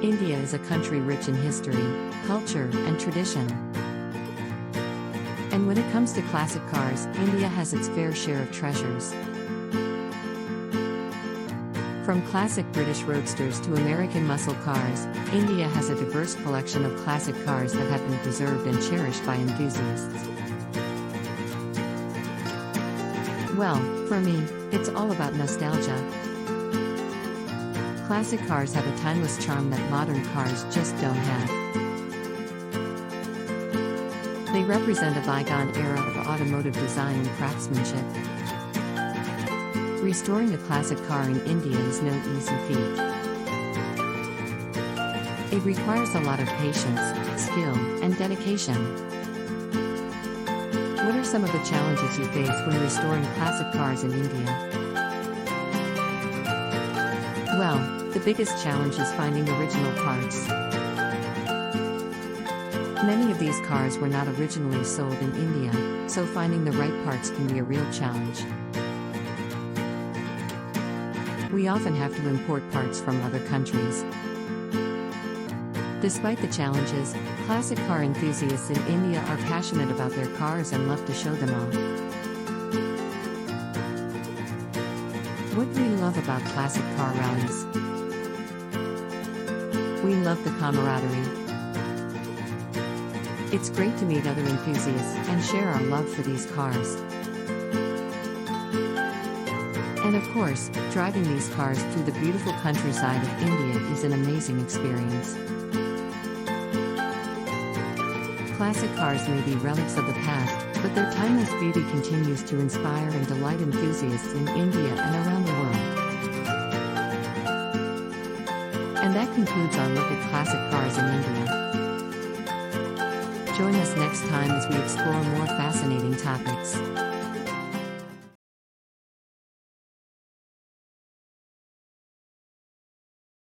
India is a country rich in history, culture, and tradition. And when it comes to classic cars, India has its fair share of treasures. From classic British roadsters to American muscle cars, India has a diverse collection of classic cars that have been preserved and cherished by enthusiasts. Well, for me, it's all about nostalgia. Classic cars have a timeless charm that modern cars just don't have. They represent a bygone era of automotive design and craftsmanship. Restoring a classic car in India is no easy feat. It requires a lot of patience, skill, and dedication. What are some of the challenges you face when restoring classic cars in India? Well, the biggest challenge is finding original parts. Many of these cars were not originally sold in India, so finding the right parts can be a real challenge. We often have to import parts from other countries. Despite the challenges, classic car enthusiasts in India are passionate about their cars and love to show them off. What do we love about classic car rallies? We love the camaraderie. It's great to meet other enthusiasts and share our love for these cars. And of course, driving these cars through the beautiful countryside of India is an amazing experience. Classic cars may be relics of the past, but their timeless beauty continues to inspire and delight enthusiasts in India and around the world. And that concludes our look at classic cars in India. Join us next time as we explore more fascinating topics.